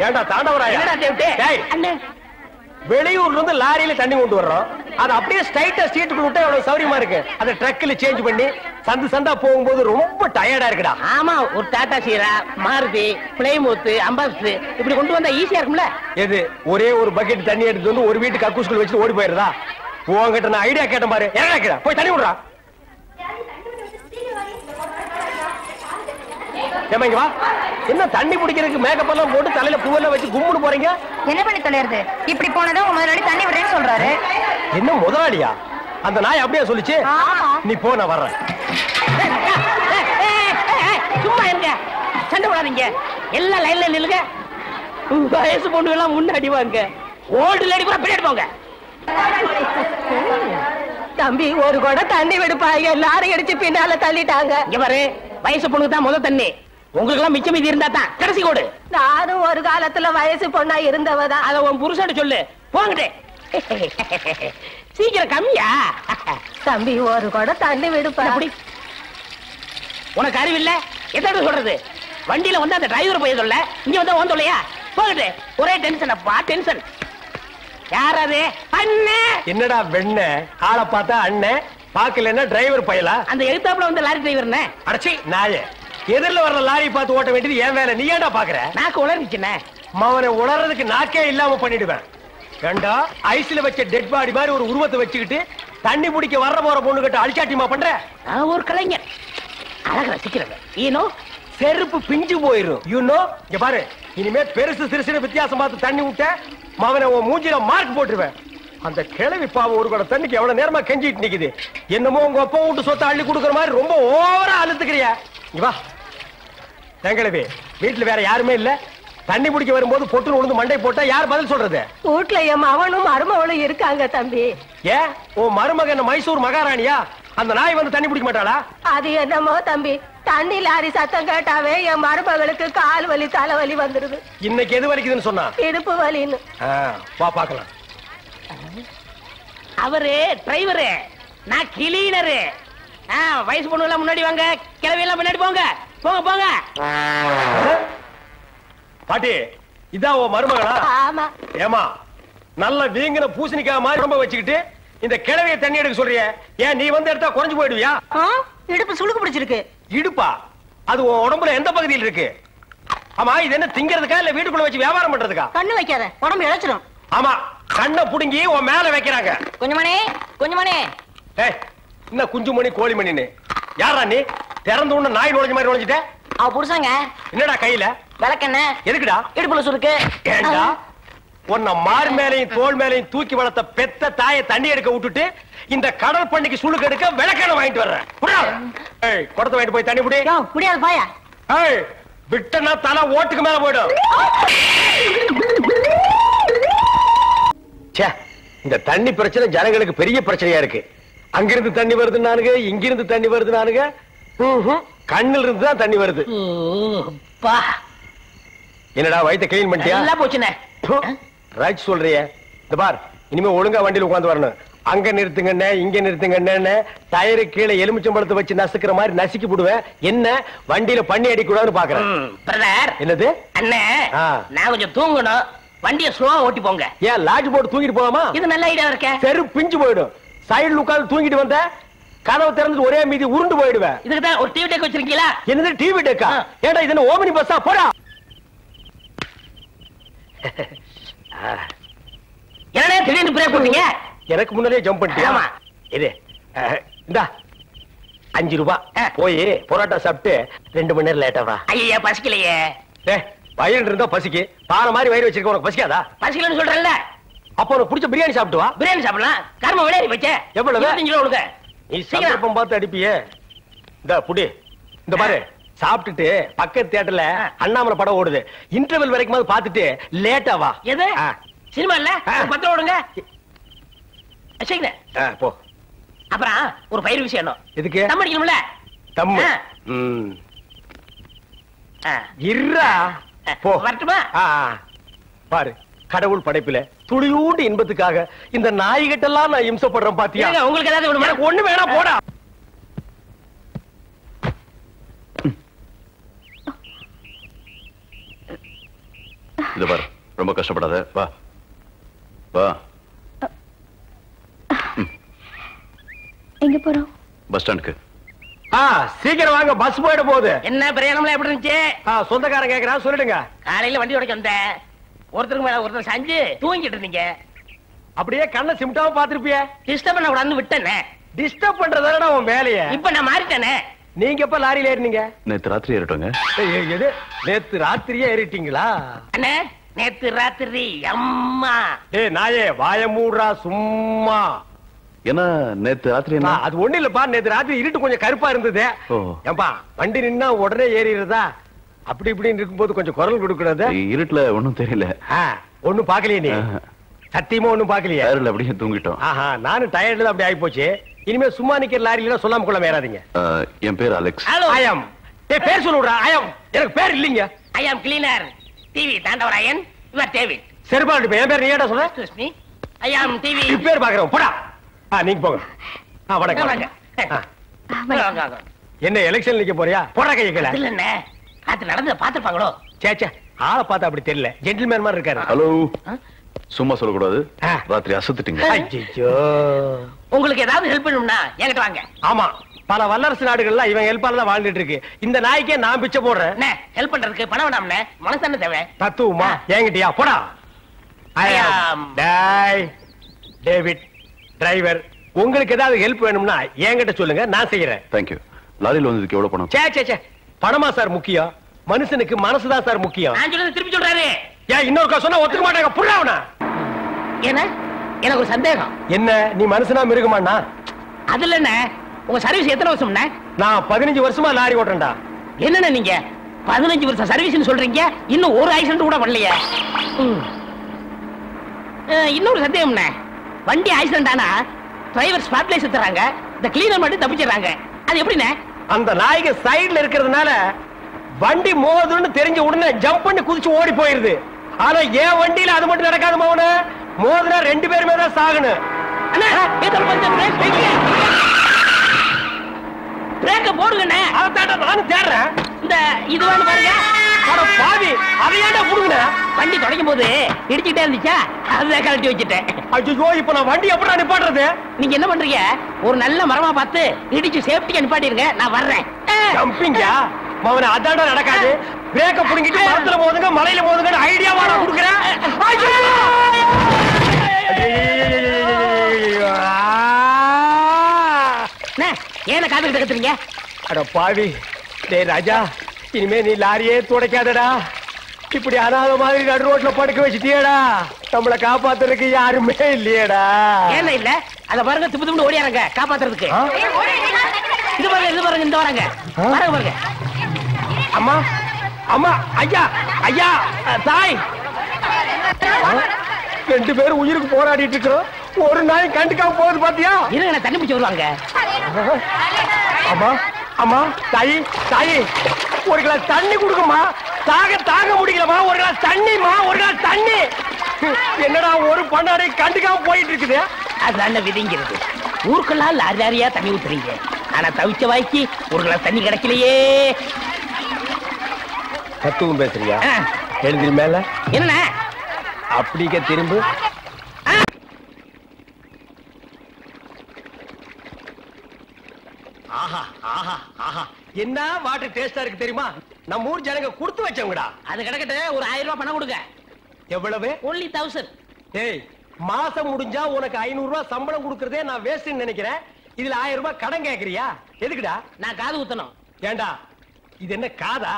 ஏண்டா தாண்டவராயா? வெளியூர்ல இருந்து லாரியில தண்ணி கொண்டு வர்றோம். அது அப்படியே ஸ்ட்ரைட்டா ஸ்ட்ரீட்டுக்குள்ள விட்டா எவ்வளவு சௌரியமா இருக்கு. அதை ட்ரக்ல சேஞ்ச் பண்ணி சந்து சந்தா போகும்போது ரொம்ப டயர்டா இருக்குடா. ஆமா, ஒரு டாடா சீரா, மாருதி, பிளைமூத், அம்பாஸ்டர் இப்படி கொண்டு வந்தா ஈஸியா இருக்கும்ல. எது ஒரே ஒரு பக்கெட் தண்ணி எடுத்து வந்து ஒரு வீட்டு கக்கூஸ்குள்ள வச்சு ஓடி போயிருதா? உங்ககிட்ட நான் ஐடியா கேட்டேன் பாரு. என்ன கேடா போய் தண்ணி விடுறா. ஏமா இங்க வா. என்ன தண்ணி குடிக்கிறதுக்கு மேக்கப் எல்லாம் போட்டு தலையில பூவெல்லாம் வச்சு கும்முன்னு போறீங்க? என்ன பண்ணி தொலைறது? இப்படி போனதும் முதலாளி தண்ணி விடுறேன்னு சொல்றாரு. என்ன முதலாளியா? அந்த நாய் அப்படியே சொல்லிச்சு. நீ போ, நான் வர்றேன். சும்மா இருங்க, சண்டை போடாதீங்க. எல்லாம் லைன்ல நில்லுங்க. வயசு பொண்ணு எல்லாம் முன்னாடி வாங்க, ஓல்டு லேடி கூட பின்னாடி போங்க. தம்பி ஒரு கூட தண்ணி விடுப்பாங்க, லாரி அடிச்சு பின்னால தள்ளிட்டாங்க. இங்க பாரு, வயசு பொண்ணுக்கு தான் முதல் தண்ணி. உங்களுக்கு எல்லாம் மிச்சம் மீதி இருந்தா தான் கடைசி கோடு. நானும் ஒரு காலத்துல வயசு பொண்ணா இருந்தவதான். அத உன் புருஷன் சொல்லு. போங்கட்டே. சீக்கிரம் கம்மியா? தம்பி ஒரு கூட தண்ணி விடுப்பா. உனக்கு அறிவில்ல? எத்தனை சொல்றது? வண்டியில வந்து அந்த டிரைவர் போய் சொல்ல, இங்க வந்து ஓன் சொல்லையா? போங்கட்டே. ஒரே டென்ஷன் அப்பா, டென்ஷன். யாராவது? அண்ணே. என்னடா வெண்ண ஆளை பார்த்தா அண்ணன் பாக்கலன்னா டிரைவர் பயலா? அந்த எழுத்தாப்புல வந்து லாரி டிரைவர். அடச்சி நாயே, எதிரில வர்ற லாரி பார்த்து ஓட்ட வேண்டியது ஏன் வேலை? நீ ஏன்டா பாக்குற? நாக்கு உளறிச்சுனே. மவனை உளறதுக்கு நாக்கே இல்லாம பண்ணிடுவேன். ஏண்டா ஐஸ்ல வச்ச டெட் பாடி மாதிரி ஒரு உருவத்தை வச்சுக்கிட்டு தண்ணி பிடிக்க வர்ற போற பொண்ணு கிட்ட அழிச்சாட்டிமா பண்ற? ஒரு கலைஞர் அழக ரசிக்கிறவன். ஈனோ செருப்பு பிஞ்சு போயிரும். யூனோ இங்க பாரு, இனிமே பெருசு சிறுசிறு வித்தியாசம் பார்த்து தண்ணி விட்ட மவனை உன் மூஞ்சில மார்க் போட்டுருவேன். அந்த கிழவி பாவம் ஒரு கூட தண்ணிக்கு எவ்வளவு நேரமா கெஞ்சிட்டு நிக்குது. என்னமோ உங்க அப்பா வீட்டு சொத்தை அள்ளி கொடுக்குற மாதிரி ரொம்ப ஓவரா அழுத்துக்கிறியா? வா தங்கிழவி, வீட்டுல வேற யாருமே இல்ல. தண்ணி பிடிக்க வரும்போது பொட்டு உழுந்து மண்டை போட்டா யார் பதில் சொல்றது? வீட்டுல என் மகனும் மருமகளும் இருக்காங்க தம்பி. ஏன் உன் மருமகன் மைசூர் மகாராணியா? அந்த நாய் வந்து தண்ணி பிடிக்க மாட்டாளா? அது என்னமோ தம்பி, தண்ணி லாரி சத்தம் கேட்டாவே என் மருமகளுக்கு கால் வலி தலைவலி வந்துருது. இன்னைக்கு எது வலிக்குதுன்னு சொன்னா? இடுப்பு வலின்னு. வா பாக்கலாம். அவரு டிரைவரு, நான் கிளீனரு. வயசு பொண்ணு எல்லாம் முன்னாடி வாங்க, கிளவி எல்லாம் முன்னாடி போங்க. போங்க போங்க. பாட்டி, இதான் உன் மருமகளா? ஆமா. ஏமா நல்ல வீங்கின பூசணிக்காய் மாதிரி ரொம்ப வச்சுக்கிட்டு இந்த கிழவியை தண்ணி எடுக்க சொல்றிய? ஏன் நீ வந்து எடுத்தா குறைஞ்சு போயிடுவியா? இடுப்பு சுளுக்கு பிடிச்சிருக்கு. இடுப்பா? அது உன் உடம்புல எந்த பகுதியில் இருக்கு? ஆமா, இது என்ன திங்கிறதுக்கா இல்ல வீட்டுக்குள்ள வச்சு வியாபாரம் பண்றதுக்கா? கண்ணு வைக்காத, உடம்பு இழைச்சிடும். ஆமா, கண்ணை புடுங்கி உன் மேல வைக்கிறாங்க. குஞ்சுமணி, குஞ்சுமணி. என்ன குஞ்சுமணி கோழிமணின்னு? யாரா நீ? திறந்து உடனே நாய் நுழைஞ்ச மாதிரி நுழைஞ்சிட்ட. அவ புருஷங்க. என்னடா கையில? விளக்கெண்ண. எதுக்குடா? இடுப்புல சுருக்கு. ஏண்டா உன்னை மார் மேலையும் தோல் மேலையும் தூக்கி வளர்த்த பெத்த தாயை தண்ணி எடுக்க விட்டுட்டு இந்த கடல் பண்ணிக்கு சுளுக்கு எடுக்க விளக்கெண்ண வாங்கிட்டு வர்றேன். குடத்தை வாங்கிட்டு போய் தண்ணி புடி. முடியாது பாயா. விட்டனா தலை ஓட்டுக்கு மேல போயிடும். இந்த தண்ணி பிரச்சனை ஜனங்களுக்கு பெரிய பிரச்சனையா இருக்கு. அங்கிருந்து தண்ணி வருது நானுங்க, இங்கிருந்து தண்ணி வருது நானுங்க. கண்ணில் இருந்து தான் தண்ணி வருது. என்னடா வயித்தை கிளீன் பண்ணிட்டியா? எல்லாம் போச்சுனே. ரைட் சொல்றியே. இந்த பார், இனிமே ஒழுங்கா வண்டியில உட்கார்ந்து வரணும். அங்க நிறுத்துங்கண்ணே, இங்க நிறுத்துங்கண்ணே. டயரு கீழே எலுமிச்சம்பழத்தை வச்சு நசுக்கிற மாதிரி நசுக்கி போடுவேன். என்ன வண்டியில பண்ணி அடிக்க கூடாதுன்னு பாக்குறேன். பிரதர், என்னது அண்ணே? நான் கொஞ்சம் தூங்கணும், வண்டியை ஸ்லோவா ஓட்டி போங்க. ஏன் லாட்ஜ் போட்டு தூங்கிட்டு போலாமா? இது நல்ல ஐடியா இருக்கே. செரு பிஞ்சு போயிடும். சைடுல உட்கார்ந்து தூங்கிட்டு வந்த கதவு திறந்து ஒரே மீதி உருண்டு போயிடுவேன். இதுக்கு தான் ஒரு டிவி டெக் வச்சிருக்கீங்களா? என்னது டிவி டெக்கா? ஏடா இது என்ன ஓமனி பஸ்ஸா? போடா. என்னடா திடீர்னு பிரேக் போட்டீங்க? எனக்கு முன்னாலே ஜம்ப் பண்ணிட்டியா? ஆமா. இது இந்தா 5 ரூபாய். போய் பரோட்டா சாப்பிட்டு 2 மணி நேரம் லேட்டா வா. ஐயா பசிக்கலையே. வயிறு இருந்தா பசிக்கு. பாறை மாதிரி வயிறு வச்சிருக்க உனக்கு பசிக்காதா? பசிக்கலன்னு சொல்றேன்ல. அப்போ உனக்கு பிடிச்ச பிரியாணி சாப்பிட்டு வா. பிரியாணி சாப்பிடலாம். கர்ம விளையாடி வச்ச. எவ்வளவு? 25 கிலோ கொடுங்க. நீ சந்தர்ப்பம் பார்த்து அடிப்பியே. இந்த புடி. இந்த பாரு, சாப்பிட்டுட்டு பக்கத்து தியேட்டர்ல அண்ணாமலை படம் ஓடுது. இன்டர்வல் வரைக்கும் பார்த்துட்டு லேட்டா வா. எது சினிமா இல்ல? 10 ஓடுங்க. போ. அப்புறம் ஒரு பயிர் விஷயம். எதுக்கு? தம் அடிக்கணும்ல. தம். இருடா. போ. வரட்டுமா? பாரு, கடவுள் படைப்புல துளியூண்டு இன்பத்துக்காக இந்த நாய்கிட்டெல்லாம் நான் இம்சப்படுறேன் பாத்தியா? உங்களுக்கு ஏதாவது வேணுமா? எனக்கு ஒண்ணு வேணாம், போடா. இது பாரு, ரொம்ப கஷ்டப்படாத. வா வா. எங்க போறோம்? பஸ் ஸ்டாண்டுக்கு. சீக்கிரம் வாங்க, பஸ் போயிட போகுது. என்ன பிரயாணம்லாம் எப்படி இருந்துச்சு? சொந்தக்காரன் கேக்குறான், சொல்லிடுங்க. காலையில வண்டி உடைக்க வந்தேன். ஒருத்தருக்கு மேல ஒருத்தர் சாஞ்சு தூங்கிட்டு இருந்தீங்க. அப்படியே கண்ணை சிமிட்டாம பாத்துருப்பிய. டிஸ்டர்ப் பண்ண கூடாதுன்னு விட்டேனே. டிஸ்டர்ப் பண்றதானடா உன் வேலைய. இப்ப நான் மாறிட்டேனே. நீங்க எப்ப லாரியில ஏறினீங்க? நேத்து ராத்திரி ஏறிட்டோங்க. எது, நேத்து ராத்திரியே ஏறிட்டீங்களா? அண்ணே, நேத்து ராத்திரி அம்மா. நாயே வாய மூடுறா சும்மா. ஏன்னா நேத்து ராத்திரி என்ன? அது ஒண்ணு இல்லப்பா, நேத்து ராத்திரி இருட்டு கொஞ்சம் கருப்பா இருந்தது. ஏன்பா வண்டி நின்னா உடனே ஏறிடுறதா? அப்படி இப்படின்னு இருக்கும்போது கொஞ்சம் குரல் கொடுக்கறது. இருட்டுல ஒண்ணும் தெரியல. ஒண்ணும் பாக்கலையே நீ? சத்தியமா ஒண்ணும் பாக்கலையே? அப்படியே தூங்கிட்டோம். நானும் டயர்ட்ல அப்படி ஆகி போச்சு. இனிமே சும்மா நிக்கிற லாரியில சொல்லாம கொள்ள மேறாதீங்க. என் பேர் அலெக்ஸ். ஐயம் பேர் சொல்லுடா. ஐயம் எனக்கு பேர் இல்லீங்க. I am cleaner TV Thandavarayan. Your David. செருப்பாடு என் பேர் நீ ஏடா சொல்ற? Excuse me. I am TV. பேர் பாக்குறோம், போடா. நீங்க போங்க. வணக்கம். வாங்க. என்ன எலெக்ஷன் நிக்க போறியா? போடா கைய கீழ. இல்ல என்ன காத்து நடந்து பாத்துப்பாங்களோ? சேச்சே, ஆளை பார்த்தா அப்படி தெரியல. ஜென்டில்மேன் மாதிரி இருக்காரு. ஹலோ, சும்மா சொல்லக்கூடாது. ராத்திரி அசத்துட்டீங்க. ஐயோ, உங்களுக்கு ஏதாவது ஹெல்ப் வேணும்னா என்கிட்ட வாங்க. ஆமா, பல வல்லரசு நாடுகள்ல இவன் ஹெல்ப்பால தான் வாழ்ந்துட்டு இருக்கு. இந்த நாய்க்கே நான் பிச்சை போடுறேன். ஹெல்ப் பண்றதுக்கு பணம் வேணாம்னே, மனசு தேவை. தத்துவமா என்கிட்டயா? போடா. டேவிட் டிரைவர், உங்களுக்கு ஏதாவது ஹெல்ப் வேணும்னா என்கிட்ட சொல்லுங்க, நான் செய்யறேன். தேங்க்யூ. லாரியில் வந்ததுக்கு எவ்வளவு பணம்? சே பணமா சார் முக்கியம்? மனுஷனுக்கு மனசுதான் சார் முக்கியம். நான் சொல்றது திருப்பி சொல்றாரு. ஏன் இன்னொரு சொன்னா ஒத்துக்க மாட்டாங்க? புரியவனா? என்ன? எனக்கு ஒரு சந்தேகம். என்ன, நீ மனுஷனா மிருகமாண்ணா? அதுல என்ன, உங்க சர்வீஸ் எத்தனை வருஷம்னா? நான் 15 வருஷமா லாரி ஓட்டுறேன்டா. என்னன்னா நீங்க 15 வருஷம் சர்வீஸ் சொல்றீங்க, இன்னும் ஒரு ஆக்சிடென்ட் கூட பண்ணலையே. இன்னொரு சந்தேகம்னா, வண்டி ஆக்சிடென்ட் ஆனா டிரைவர் ஸ்பாட்ல செத்துறாங்க, இந்த கிளீனர் மட்டும் தப்பிச்சிடறாங்க. அது எப்படின்னா? அந்த நாய்க்கு சைடுல இருக்கிறதுனால வண்டி மோதுன்னு தெரிஞ்ச உடனே ஜம்ப் பண்ணி குதிச்சு ஓடி போயிருது. ஆனா என் வண்டியில அது மட்டும் நடக்காது மோன. மோதுனா 2 பேருமே தான் சாகணும். பிரேக்க போடுங்கண்ணே. அதான் நானும் தேடுறேன். இந்த இது வேணும் பாருங்க. பாவி, அதை ஏன்டா புடுங்க? வண்டி தொடங்கும் போது இடிச்சுட்டே இருந்துச்சா, அதுதான் கழட்டி வச்சுட்டேன். ஐயோ, இப்ப நான் வண்டி எப்படி நிப்பாட்டுறது? நீங்க என்ன பண்றீங்க, ஒரு நல்ல மரமா பார்த்து இடிச்சு சேஃப்டியா நிப்பாட்டிருங்க, நான் வர்றேன். ஜம்பிங்கா மவன, அதான்டா நடக்காது. பிரேக்க புடுங்கிட்டு மரத்துல மோதுங்க, மலையில மோதுங்க ஐடியா வாடா குடுக்குறேன். ஏன காத்துக்கிட்டு கத்துறீங்க? அட பாவி, டேய் ராஜா, இனிமே நீ லாரியே துடைக்காதடா. இப்படி அனாத மாதிரி நடு ரோட்ல படுக்க வச்சுட்டியேடா. நம்மளை காப்பாத்துறதுக்கு யாருமே இல்லையேடா. ஏன் இல்ல? அத பாருங்க, துப்பு துப்பு ஓடியாருங்க காப்பாத்துறதுக்கு. இது பாருங்க, இது பாருங்க, இந்த வராங்க பாருங்க பாருங்க. அம்மா, அம்மா, ஐயா, ஐயா, தாய், 2 பேரும் உயிருக்கு போராடிட்டு இருக்கிறோம். ஒரு நாய் கண்டுக்காம போகுது பாத்தியா? இருங்க, தண்ணி பிடிச்சு வருவாங்க. அம்மா, அம்மா, தாயி, தாயி, ஒரு கிளாஸ் தண்ணி கொடுக்குமா? தாங்க முடியலமா? ஒரு கிளாஸ் தண்ணிமா, ஒரு கிளாஸ் தண்ணி. என்னடா ஒரு பண்ணாடை கண்டுக்காம போயிட்டு இருக்குது? அதுதான் விதிங்கிறது. ஊருக்கெல்லாம் லாரி லாரியா தண்ணி ஊத்துறீங்க, ஆனா தவிச்ச வாய்க்கு ஒரு கிளாஸ் தண்ணி கிடைக்கலையே. தத்துவம் பேசுறியா? எழுதி மேல என்ன அப்படிக்க திரும்ப. ஆஹா ஆஹா ஆஹா, என்ன வாட்டர் டேஸ்டா இருக்கு தெரியுமா? நம்ம ஊர் ஜனங்க கொடுத்து வச்சவங்கடா. அது கிடக்கட்டு, ஒரு 1000 ரூபாய் பணம் கொடுங்க. எவ்வளவு? only 1000. டேய், மாசம் முடிஞ்சா உனக்கு 500 ரூபாய் சம்பளம் கொடுக்கறதே நான் வேஸ்ட்னு நினைக்கிறேன். இதுல 1000 ரூபாய் கடன் கேக்குறியா? எதுக்குடா? நான் காது ஊத்தணும். ஏண்டா, இது என்ன காதா?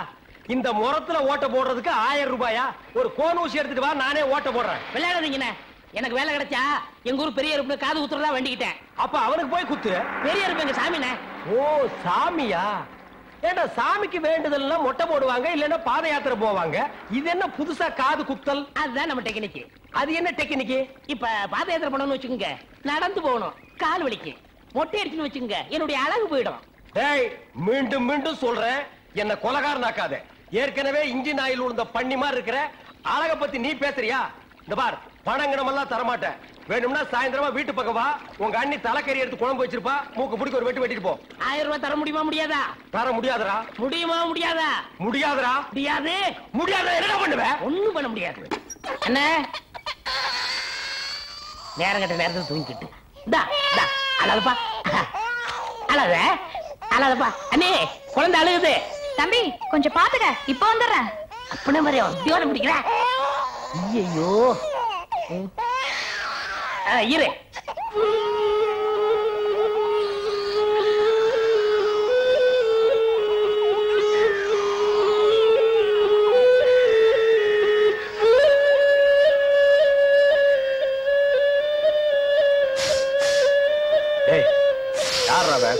இந்த முறத்துல ஓட்ட போடுறதுக்கு 1000 ரூபாயா? ஒரு கோன் ஊசி எடுத்துட்டு வா, நானே ஓட்ட போடுறேன். விளையாடாதீங்கண்ணே, எனக்கு வேலை கிடைச்சா எங்க ஊர் பெரிய இருப்பு காது ஊத்துறதா வேண்டிக்கிட்டேன். அப்ப அவனுக்கு போய் குத்து. பெரிய இருப்பு எங்க சாமிண்ணே. ஓ, சாமியா? ஏண்டா, சாமிக்கு வேண்டுதல்லாம் மொட்டை போடுவாங்க, இல்லன்னா பாத யாத்திரை போவாங்க. இது என்ன புதுசா காது குத்தல்? அதுதான் நம்ம டெக்னிக். அது என்ன டெக்னிக்? இப்ப பாத யாத்திரை பண்ணணும்னு வச்சுக்கோங்க, நடந்து போகணும், கால் வலிக்கு. மொட்டை அடிச்சுன்னு வச்சுக்கோங்க, என்னுடைய அழகு போயிடும். டேய், மீண்டும் மீண்டும் சொல்றேன், என்ன கொலகாரனாக்காத. ஏற்கனவே இன்ஜின் ஆயில் உள்ள பண்ணி மாதிரி இருக்கிற அழக பத்தி நீ பேசுறியா? இந்த பார், பணங்கனமெல்லாம் தரமாட்டேன். வேணும்னா சாயந்தரமா வீட்டு பக்கம் வா. உங்க அண்ணி தலைக்கறி எடுத்து குழம்பு வச்சிருப்பா. மூக்கு பிடிக்க ஒரு வெட்டி வெட்டிட்டு போ. 1000 ரூபாய் தர முடியுமா முடியாதா? தர முடியாதுடா. முடியுமா முடியாதா? முடியாதுடா. முடியாது. முடியாத என்ன பண்ணுவேன்? ஒண்ணும் பண்ண முடியாது. அண்ணே நேரம் கட்ட நேரத்தில் தூங்கிக்கிட்டு அழகப்பா அழகப்பா. அண்ணே குழந்தை அழுகுது. தம்பி கொஞ்சம் பாத்துக்க, இப்ப வந்துடுறேன். அப்படி மாதிரி தியோட முடிக்கிற. ஐயோ இரு.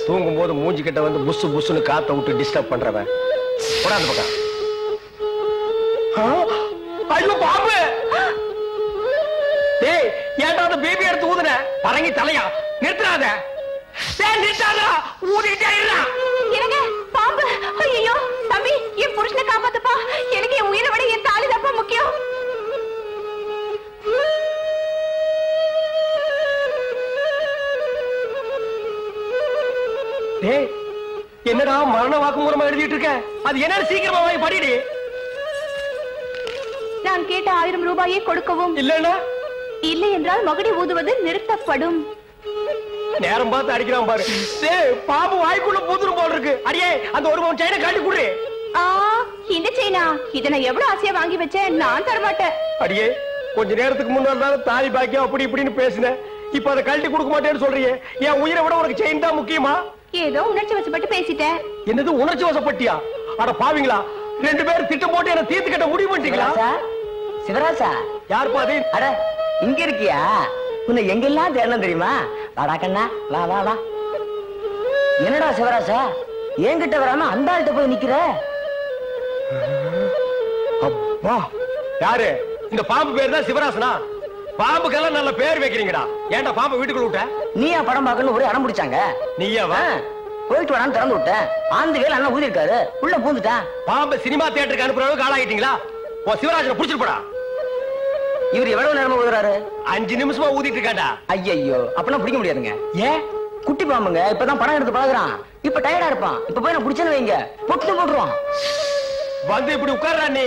தூங்கும் போது மூஞ்சி கிட்ட வந்து புசு புசுன்னு காத்த விட்டு டிஸ்டர்ப் பண்றவன். போடாத பக்கம். ஐயோ பாம்பு! டேய் ஏன்டா அந்த பேபி எடுத்து ஊதுன? பரங்கி தலையா? நிறுத்தாத. டேய் நிறுத்தாதடா. ஊதிட்டே இருடா. என்னங்க பாம்பு? ஐயோ தம்பி, என் புருஷனை காப்பாத்துப்பா. எனக்கு என் உயிரை விட என் தாலி தான் முக்கியம். டேய் என்னடா மரண வாக்குமூலமா எழுதிட்டு இருக்க? அது என்ன சீக்கிரமா போய் படிடி. நான் கேட்ட 1000 ரூபாயை கொடுக்கவும். இல்லன்னா இல்லை என்றால் மகுடி ஊதுவது நிறுத்தப்படும். நேரம் பார்த்து அடிக்கிறான் பாரு. டேய் பாம்பு வாய்க்குள்ள பூதுரும் போல இருக்கு. அடியே அந்த ஒரு பவுன் செயினை காட்டி குடு. இந்த செயினா? இத நான் எவ்வளவு ஆசையா வாங்கி வச்சேன். நான் தர மாட்டேன். அடியே கொஞ்ச நேரத்துக்கு முன்னாடி தாலி பாக்கியம் அப்படி இப்படின்னு பேசினேன். இப்ப அதை கழட்டி கொடுக்க மாட்டேன்னு சொல்றியே. என் உயிரை விட உனக்கு செயின் தான் முக்கியமா? ஏதோ உணர்ச்சி வசப்பட்டு பேசிட்டேன். என்னது உணர்ச்சி வசப்பட்டியா? அட பாவீங்களா, ரெண்டு பேரும் திட்டம் போட்டு என்ன தீர்த்து கட்ட முடிவு பண்ணிட்டீங்களா? சிவராசா யார் பாதி? அட இங்க இருக்கியா? உன்னை எங்கெல்லாம் தேடணும் தெரியுமா? வாடா கண்ணா, வா வா வா. என்னடா சிவராசா என்கிட்ட வராம அந்த ஆள்கிட்ட போய் நிக்கிற? அப்பா யாரு? இந்த பாம்பு பேர் தான் சிவராசனா? பாம்புக்கெல்லாம் நல்ல பேர் வைக்கிறீங்கடா. ஏன்டா பாம்பு வீட்டுக்குள்ள விட்ட? நீயா படம் பார்க்கணும் ஒரே அடம் பிடிச்சாங்க. நீயாவா? போயிட்டு வரான்னு திறந்து விட்டேன். ஆந்த வேலை அண்ணா ஊதி இருக்காரு, உள்ள பூந்துட்டான். பாம்பு சினிமா தியேட்டருக்கு அனுப்புற அளவுக்கு ஆளாயிட்டீங்களா? உன் சிவராஜனை புடிச்சிட்டு போடா. இவர் எவ்வளவு நேரமா ஊதுறாரு? 5 நிமிஷமா ஊதிட்டு இருக்காண்டா. ஐயோ அப்பனா பிடிக்க முடியாதுங்க. ஏன்? குட்டி பாம்புங்க இப்பதான் படம் எடுத்து பழகுறான். இப்ப டயர்டா இருப்பான். இப்ப போய் நான் பிடிச்சேன்னு வைங்க, பொட்டு போட்டுருவான். வந்து இப்படி உட்கார்றா நீ.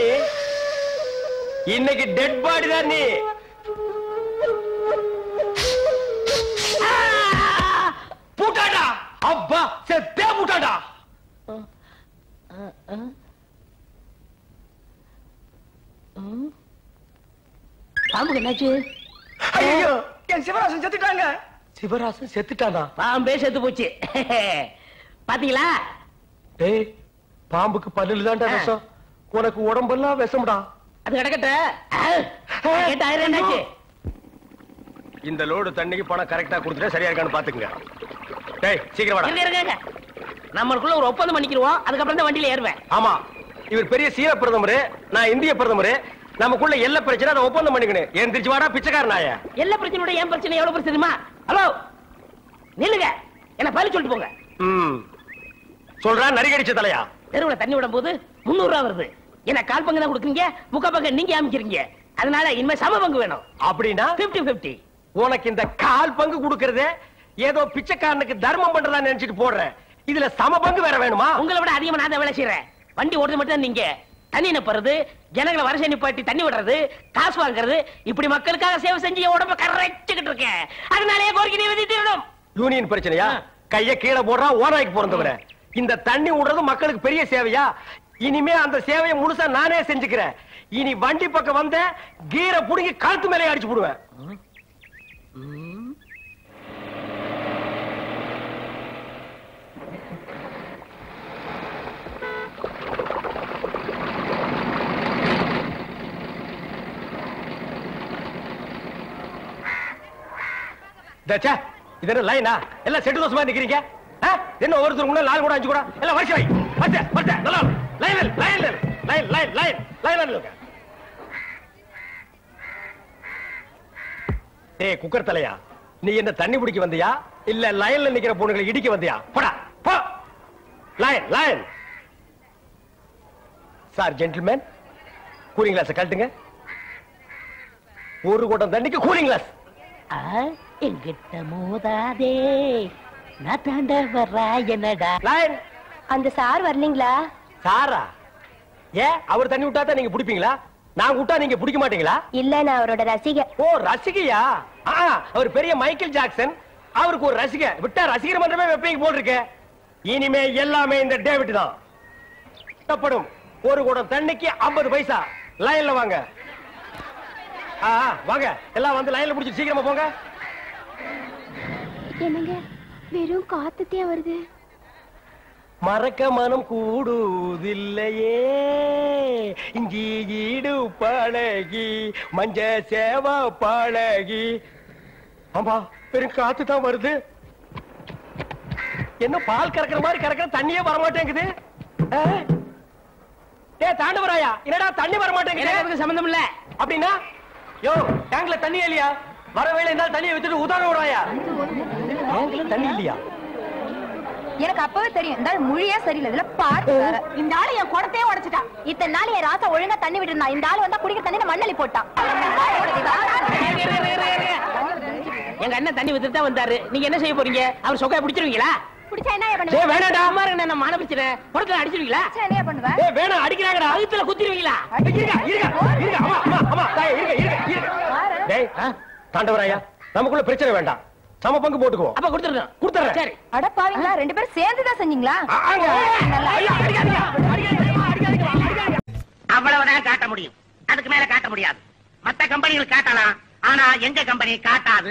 இன்னைக்கு டெட் பாடி தான் நீ. பூட்டாடா. அப்பா செத்தே பூட்டாடா. பாம்புக்கு என்னாச்சு? ஐயோ என் சிவராசன் செத்துட்டாங்க. சிவராசன் செத்துட்டானா? பாம்பே செத்து போச்சு. பாத்தீங்களா? டேய் பாம்புக்கு பல்லுல தான்டா விஷம். உனக்கு உடம்பெல்லாம் விஷம்டா. அது கிடக்கட்ட. என்னாச்சு? இந்த லோடு தண்ணிக்கு பணம் கரெக்டா கொடுத்துட்டா சரியா இருக்கான்னு பாத்துக்கங்க. டேய் சீக்கிரம் வாடா. இருங்க. நம்மளுக்குள்ள ஒரு ஒப்பந்தம் பண்ணிக்கிறோம். அதுக்கப்புறம் தான் வண்டியில ஏறுவேன். ஆமா இவர் பெரிய சீன பிரதமர், நான் இந்திய பிரதமர். நமக்குள்ள எல்லா பிரச்சனை அதை ஒப்பந்தம் பண்ணிக்கணும். ஏன் திருச்சி வாடா பிச்சைக்கார நாயா. எல்லா பிரச்சனையோட என் பிரச்சனை எவ்வளவு பிரச்சனை தெரியுமா? ஹலோ நில்லுங்க, என்ன பதில் சொல்லிட்டு போங்க. சொல்றா நரிகடிச்ச தலையா. தெருவுல தண்ணி விடும் போது 300 ரூபாய் வருது. என்ன கால் பங்கு தான் கொடுக்குறீங்க, முக்கா பங்கு நீங்க அமைக்கிறீங்க. அதனால இனிமே சம பங்கு வேணும். அப்படின்னா 50-50. உனக்கு இந்த கால் பங்கு கொடுக்கறதே ஏதோ பிச்சைக்காரனுக்கு தர்மம் பண்றதா நினைச்சிட்டு போடுறேன். இதுல சம பங்கு வேற வேணுமா? உங்களை விட அதிகமா நான் தான் வேலை செய்யறேன். வண்டி ஓடுறது மட்டும் தான் நீங்க. தண்ணி நிப்பறது, ஜனங்களை வரிசை நிப்பாட்டி தண்ணி விடுறது, காசு வாங்குறது, இப்படி மக்களுக்காக சேவை செஞ்சு உடம்ப கரைச்சுக்கிட்டு இருக்கேன். அதனாலேயே கோரிக்கை நிறைவேற்றிடணும். யூனியன் பிரச்சனையா? கைய கீழே போடுறா ஓனாய்க்கு பிறந்தவர. இந்த தண்ணி விடுறது மக்களுக்கு பெரிய சேவையா? இனிமே அந்த சேவையை முழுசா நானே செஞ்சுக்கிறேன். இனி வண்டி பக்கம் வந்த கீரை புடுங்கி கழுத்து மேலே அடிச்சு போடுவேன். இது என்ன லைனா? எல்லாம் செட்டு தோசமா நிக்கிறீங்க. என்ன ஒருத்தர் கூட 4 கூட 5 கூட எல்லாம் வரிசை வை. வரிசை நல்லா லைன். ஏய் குக்கர் தலையா, நீ என்ன தண்ணி பிடிக்க வந்தியா இல்ல லைன்ல நிக்கிற பொண்ணுகளை இடிக்க வந்தியா? போடா போ. Line. Sir gentleman cooling glass கழட்டுங்க. ஒரு குடம் தண்ணிக்கு கூலிங் கிளாஸ். எங்கிட்ட மோதாதே நான் தாண்ட வர்றா என்னடா. லைன். அந்த சார் வரலீங்களா? சாரா? ஏன் அவர் தண்ணி விட்டா தான் நீங்க பிடிப்பீங்களா? நான் விட்டா நீங்க பிடிக்க மாட்டீங்களா? இல்ல, நான் அவரோட ரசிகை. ஓ ரசிகையா? அவர் பெரிய மைக்கேல் ஜாக்சன். அவருக்கு ஒரு ரசிகை விட்டா ரசிகர் மன்றமே வெப்பீங்க போல் இருக்கு. இனிமே எல்லாமே இந்த டேவிட் தான். கட்டப்படும். ஒரு குடம் தண்ணிக்கு 50 பைசா. லைன்ல வாங்க. வாங்க எல்லாம் வந்து லைன்ல பிடிச்சி சீக்கிரமா போங்க. என்னங்க வெறும் காத்துட்டே வருது. மறக்க மனம் கூடுதில்லையே இஞ்சி ஈடு பழகி மஞ்ச சேவா பழகி. ஆமா பெரும் காத்து தான் வருது. என்ன பால் கறக்கிற மாதிரி கறக்கிற தண்ணியே வரமாட்டேங்குது. தாண்டவராயா என்னடா தண்ணி வரமாட்டேங்குது? சம்பந்தம் இல்ல. அப்படின்னா யோ டேங்க்ல தண்ணி இல்லையா? வர வேலை இருந்தாலும் தண்ணியை வித்துட்டு உதாரணம் விடாயா? தண்ணி இல்லையா? எனக்கு அப்பவே தெரியும் இந்த ஆள் மொழியே சரியில்லை. இதுல பாட்டு இந்த ஆளு என் குடத்தையே உடைச்சிட்டான். இத்தனை நாள் என் ராசா ஒழுங்கா தண்ணி விட்டுருந்தா. இந்த ஆளு வந்தா குடிக்கிற தண்ணி மண்ணலி போட்டான். எங்க அண்ணன் தண்ணி வித்துட்டு தான் வந்தாரு. நீங்க என்ன செய்ய போறீங்க? அவர் சொக்கைய பிடிச்சிருவீங்களா? பிடிச்சா என்ன பண்ணுவீங்க? வேணாடா அம்மாருக்கு நான் மான பிடிச்சற புறத்துல அடிச்சிருவீங்களா? என்ன பண்ணுவ? வேணாம் அடிக்கறாங்கடா. அழுத்துல குத்திடுவீங்களா? தாண்டவராயா நமக்குள்ள பிரச்சனை வேண்டாம். சம பங்கு போட்டுக்குவோம். அப்ப கொடுத்துறேன். சரி. அட பாவீங்களா, ரெண்டு பேரும் சேர்ந்து தான் செஞ்சீங்களா? அவ்வளவுதான் காட்ட முடியும். அதுக்கு மேல காட்ட முடியாது. மத்த கம்பெனிகள் காட்டலாம், ஆனா எங்க கம்பெனி காட்டாது.